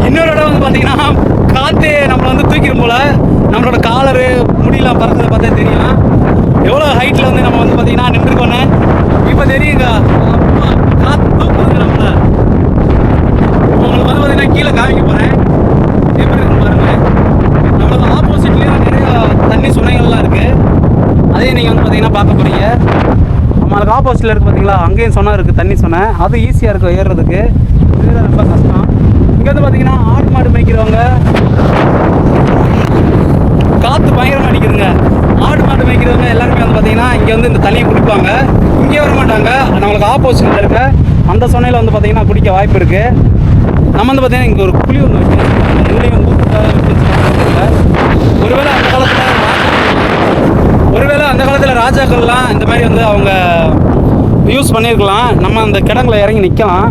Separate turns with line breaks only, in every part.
இன்னொரு இடம் வந்து பார்த்தீங்கன்னா காற்று நம்மளை வந்து தூக்கிடும் போல். நம்மளோட காலரு முடியெல்லாம் பறக்கிறத பார்த்தா தெரியும் எவ்வளோ ஹைட்டில் வந்து நம்ம வந்து பார்த்தீங்கன்னா நின்றுக்கோன்னு இப்போ தெரியுங்க. காற்று தூக்குதுங்க நம்மளை. உங்களுக்கு வந்து பார்த்தீங்கன்னா கீழே காமிக்க போகிறேன் எப்படி இருக்குன்னு பாருங்கள். நம்மளுக்கு ஆப்போசிட்லேயும் நிறையா தண்ணி சுனைகள்லாம் இருக்குது. அதையும் நீங்கள் வந்து பார்த்தீங்கன்னா பார்க்க போகிறீங்க. நம்மளுக்கு ஆப்போசிட்டில் இருக்குது பார்த்தீங்களா, அங்கேயும் சொன்ன இருக்குது தண்ணி சொன்ன. அது ஈஸியாக இருக்கும் ஏறுறதுக்கு, இதுதான் ரொம்ப கஷ்டம். இங்கே வந்து பார்த்தீங்கன்னா ஆடு மாடு மேய்க்கிறவங்க காற்று பயங்கரமாக அடிக்குதுங்க. ஆடு மாடு மேய்க்கிறவங்க எல்லாருமே வந்து பார்த்தீங்கன்னா இங்கே வந்து இந்த தண்ணியை குடிப்பாங்க. இங்கே வர மாட்டாங்க. நம்மளுக்கு ஆப்போசிட்டில் இருக்க அந்த சொன்னையில் வந்து பார்த்தீங்கன்னா குடிக்க வாய்ப்பு இருக்குது. நம்ம வந்து பார்த்தீங்கன்னா இங்கே ஒரு குழி ஒன்று வைக்கணும். இதுலேயும் வந்து ஒருவேளை அந்த காலத்தில் ராஜாக்கள்லாம் இந்த மாதிரி வந்து அவங்க யூஸ் பண்ணியிருக்கலாம். நம்ம அந்த கிடங்குல இறங்கி நிற்கலாம்.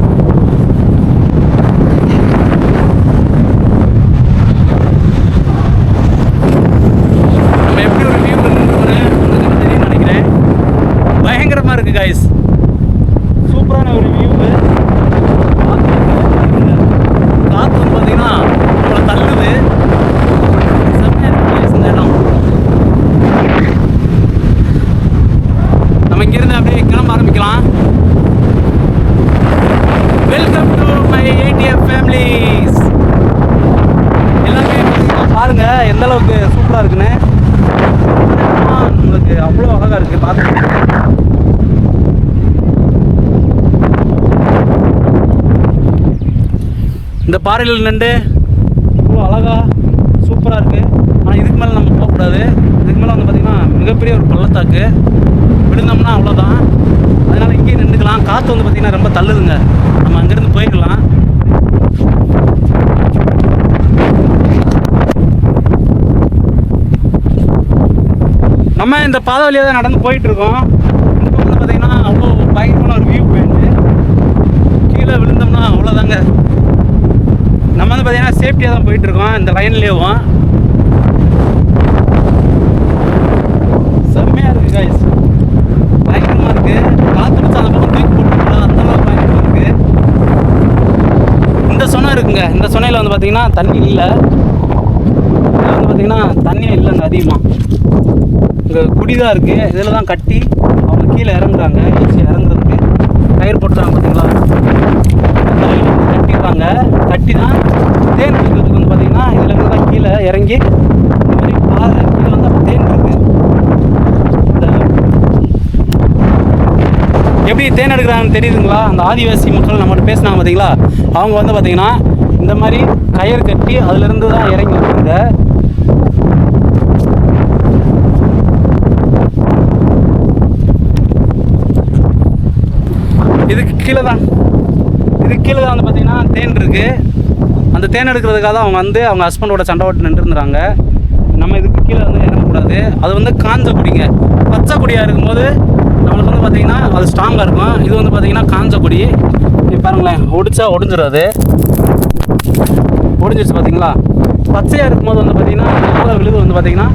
நம்ம எப்படி ஒரு வியூ பண்ணுறோன்னு தெரியும் நினைக்கிறேன். பயங்கரமாக இருக்குது கைஸ். சூப்பரான ஒரு வியூ. காற்று வந்து பார்த்தீங்கன்னா நம்மளை தள்ளுது. செம்மையாக இருக்குது இந்த இடம். நம்ம இங்கிருந்து அப்படியே கிளம்ப ஆரம்பிக்கலாம். Welcome to my ADF families. எல்லாமே பாருங்க எந்த அளவுக்கு சூப்பராக இருக்குன்னு. உங்களுக்கு அவ்வளோ அழகாக இருக்குது பார்த்து. இந்த பாறையில் நின்று இவ்வளோ அழகாக சூப்பராக இருக்குது. ஆனால் இதுக்கு மேலே நம்ம போகக்கூடாது. இதுக்கு மேலே வந்து பார்த்திங்கன்னா மிகப்பெரிய ஒரு பள்ளத்தாக்கு. விழுந்தோம்னா அவ்வளோதான். அதனால் இங்கேயே நின்றுக்கலாம். காற்று வந்து பார்த்திங்கன்னா ரொம்ப தள்ளுதுங்க. நம்ம அங்கேருந்து போய்க்கலாம். நம்ம இந்த பாதை வழியாக தான் நடந்து போயிட்டுருக்கோம். இந்த பக்கத்தில் பார்த்திங்கன்னா அவ்வளோ பயங்கரமான ஒரு வியூ பாயிண்ட்டு. கீழே விழுந்தோம்னா அவ்வளோதாங்க. நம்ம வந்து பார்த்திங்கன்னா சேஃப்டியாக தான் போயிட்டுருக்கோம் இந்த லைன்லேயும். செம்மையாக இருக்குது கைஸ். பயங்கரமாக இருக்குது. காற்று வச்சு அந்த பக்கம் தூக்கி போட்டுருக்கலாம். அந்தளவுக்கு பயங்கரமாக இருக்குது. இந்த சொனை இருக்குங்க. இந்த சொனையில் வந்து பார்த்திங்கன்னா தண்ணி இல்லை. இதில் வந்து பார்த்திங்கன்னா தண்ணியே இல்லைங்க அதிகமாக. இங்கே குடி தான் இருக்குது. இதில் தான் கட்டி அவங்க கீழே இறங்குறாங்க. ஈஸியாக இறங்குறதுக்கு கயிறு போட்டுறாங்க பார்த்தீங்களா. கட்டிடுறாங்க. கட்டி தான் தேன் எடுக்கிறதுக்கு வந்து பார்த்திங்கன்னா இதில் இருந்து தான் கீழே இறங்கி இந்த மாதிரி பாறை கீழே வந்து அப்போ தேன் இருக்குது. எப்படி தேன் எடுக்கிறாங்கன்னு தெரியுதுங்களா. அந்த ஆதிவாசி மக்கள் நம்மகிட்ட பேசினாங்க பார்த்தீங்களா. அவங்க வந்து பார்த்திங்கன்னா இந்த மாதிரி கயிறு கட்டி அதுலேருந்து தான் இறங்கி வருவாங்க. இதுக்கு கீழே தான் வந்து பார்த்திங்கன்னா தேன் இருக்குது. அந்த தேன் எடுக்கிறதுக்காக தான் அவங்க வந்து அவங்க ஹஸ்பண்டோட சண்டை ஓட்டு நின்றுருந்துறாங்க. நம்ம இதுக்கு கீழே வந்து இறங்கக்கூடாது. அது வந்து காஞ்ச குடிங்க. பச்சை கொடியாக இருக்கும்போது நம்மளுக்கு வந்து பார்த்திங்கன்னா அது ஸ்ட்ராங்காக இருக்கும். இது வந்து பார்த்திங்கன்னா காஞ்ச கொடி. பாருங்களேன், ஒடிச்சா ஒடிஞ்சிடாது. ஒடிஞ்சிருச்சு பார்த்தீங்களா. பச்சையாக இருக்கும்போது வந்து பார்த்திங்கன்னா ஆழ விழுது வந்து பார்த்திங்கன்னா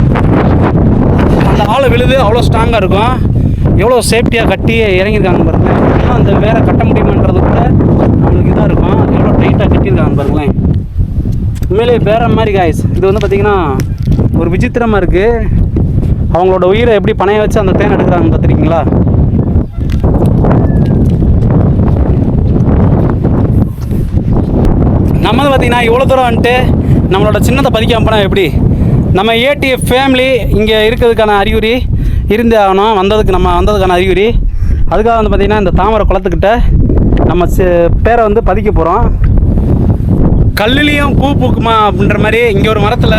அந்த ஆழ விழுது அவ்வளோ ஸ்ட்ராங்காக இருக்கும். எவ்வளோ சேஃப்டியாக கட்டி இறங்கியிருக்காங்க பாருங்கள். அந்த வேறு கட்ட முடியுமான்றது கூட நம்மளுக்கு இதாக இருக்கும். எவ்வளோ டைட்டாக கட்டியிருக்காங்க பாருங்களேன். உண்மையிலேயே வேறு மாதிரி காய்ஸ். இது வந்து பார்த்திங்கன்னா ஒரு விசித்திரமாக இருக்குது. அவங்களோட உயிரை எப்படி பணைய வச்சு அந்த தேன் எடுக்கிறாங்க பார்த்துருக்கீங்களா. நம்ம வந்து பார்த்திங்கன்னா இவ்வளோ தூரம் வந்துட்டு நம்மளோட சின்னத்தை பதிக்காம போனால் எப்படி. நம்ம ஏடிஎஃப் ஃபேமிலி இங்கே இருக்கிறதுக்கான அறிகுறி இருந்தே ஆகணும். நம்ம வந்ததுக்கான அறிகுறி. அதுக்காக வந்து பார்த்திங்கன்னா இந்த தாமரை குளத்துக்கிட்ட நம்ம பேரை வந்து பதிக்க போகிறோம். கல்லுலேயும் பூ பூக்குமா அப்படின்ற மாதிரி இங்கே ஒரு மரத்தில்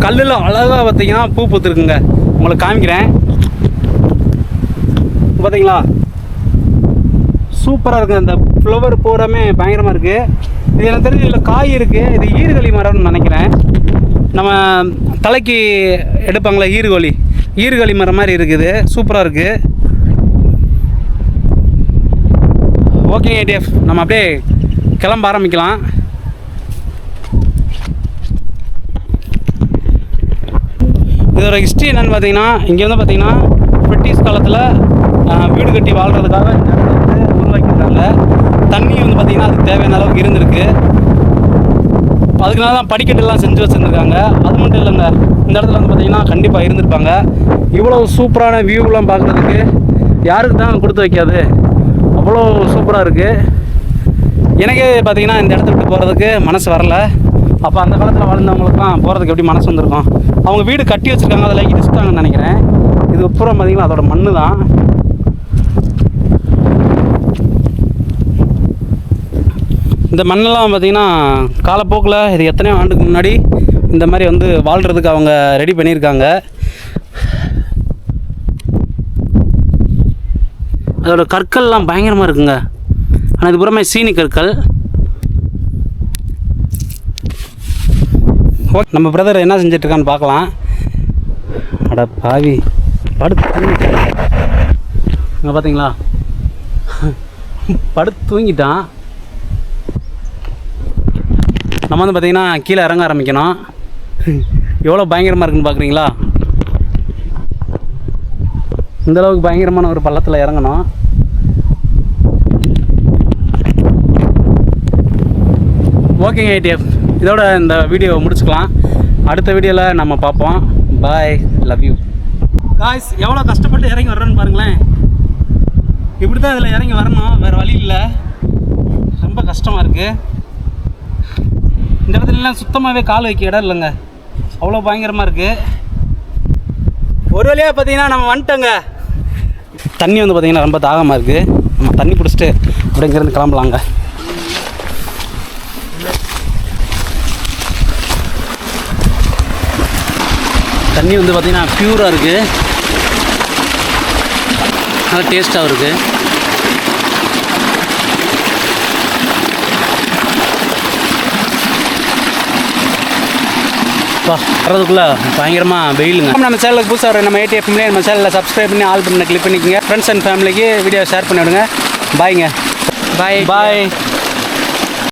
கல்லில் அழகாக பார்த்திங்கன்னா பூ பூத்துருக்குங்க. உங்களுக்கு காமிக்கிறேன் பார்த்தீங்களா. சூப்பராக இருக்குது. அந்த ஃப்ளவர் பூராமே பயங்கரமாக இருக்குது. இது எனக்கு தெரிஞ்சு இதில் காய் இருக்குது. இது ஈறுகளி மரம்னு நினைக்கிறேன். நம்ம தலைக்கு எடுப்பாங்களே ஈறுகளி மரம் மாதிரி இருக்குது. சூப்பராக இருக்குது. ஓகே ஏடிஎஃப், நம்ம அப்படியே கிளம்ப ஆரம்பிக்கலாம். இதோட ஹிஸ்ட்ரி என்னென்னு பார்த்தீங்கன்னா, இங்கே வந்து பார்த்திங்கன்னா பிரிட்டிஷ் காலத்தில் வீடு கட்டி வாழ்கிறதுக்காக இந்த இடத்த வந்து உருவாக்கியிருக்காங்க. தண்ணி வந்து பார்த்திங்கன்னா அதுக்கு தேவையான அளவுக்கு இருந்திருக்கு. அதுக்குனால தான் படிக்கட்டுலாம் செஞ்சு வச்சுருந்துருக்காங்க. அது மட்டும் இல்லைங்க, இந்த இடத்துல வந்து பார்த்திங்கன்னா கண்டிப்பாக இருந்திருப்பாங்க. இவ்வளோ சூப்பரான வியூலாம் பார்க்குறதுக்கு யாருக்கு தான் கொடுத்து வைக்காது, அவ்வளோ சூப்பராக இருக்குது. எனக்கே பார்த்திங்கன்னா இந்த இடத்த விட்டு போகிறதுக்கு மனசு வரல. அப்போ அந்த காலத்தில் வாழ்ந்தவங்களுக்குலாம் போகிறதுக்கு எப்படி மனசு வந்திருக்கும். அவங்க வீடு கட்டி வச்சுருக்காங்க, அதில் இடிச்சிட்டாங்கன்னு நினைக்கிறேன். இது அப்புறம் பார்த்திங்கன்னா அதோட மண்ணு தான். இந்த மண்ணெல்லாம் பார்த்திங்கன்னா காலப்போக்கில் இது எத்தனையோ ஆண்டுக்கு முன்னாடி இந்த மாதிரி வந்து வாழ்கிறதுக்கு அவங்க ரெடி பண்ணியிருக்காங்க. அதோட கற்கள்லாம் பயங்கரமாக இருக்குங்க. ஆனால் இது புறமே சீனி கற்கள். ஓகே, நம்ம பிரதர் என்ன செஞ்சிட்ருக்கான்னு பார்க்கலாம். அட பாவி, படுத்து தூங்கிட்டான். இங்கே பார்த்தீங்களா, படுத்து தூங்கிட்டான். நம்ம வந்து பார்த்திங்கன்னா கீழே இறங்க ஆரம்பிக்கணும். எவ்வளோ பயங்கரமாக இருக்குன்னு பார்க்குறீங்களா? இந்தளவுக்கு பயங்கரமான ஒரு பள்ளத்தில் இறங்கணும். ஓகேங்க ஐடிஎஃப், இதோட இந்த வீடியோவை முடிச்சுக்கலாம். அடுத்த வீடியோவில் நம்ம பார்ப்போம். பாய், லவ் யூ காய்ஸ். எவ்வளோ கஷ்டப்பட்டு இறங்கி வர்றேன்னு பாருங்களேன். இப்படி தான் இதில் இறங்கி வரணும், வேறு வழி இல்லை. ரொம்ப கஷ்டமாக இருக்குது. இந்த இடத்துலலாம் சுத்தமாகவே கால் வைக்க இடம் இல்லைங்க, அவ்வளோ பயங்கரமாக இருக்குது. ஒரு வழியாக பார்த்தீங்கன்னா நம்ம வந்துட்டோங்க. தண்ணி வந்து பார்த்திங்கன்னா ரொம்ப தாகமாக இருக்குது. நம்ம தண்ணி பிடிச்சிட்டு அப்படிங்கிறது கிளம்பலாங்க. தண்ணி வந்து பார்த்திங்கன்னா ப்யூராக இருக்குது, நல்லா டேஸ்ட்டாகவும் இருக்குது. வர்றதுக்குள்ளே பயங்கரமாக வெயிலுங்க. நம்ம சேனலுக்கு புதுசாக நம்ம ஏடிஎஃப்எம்லேயே நம்ம சேனலில் சப்ஸ்கிரைப் பண்ணி ஆல் பண்ணி கிளிக் பண்ணிக்கோங்க. ஃப்ரெண்ட்ஸ் அண்ட் ஃபேமிலிக்கு வீடியோ ஷேர் பண்ணிவிடுங்க. பாய்ங்க. பாய்.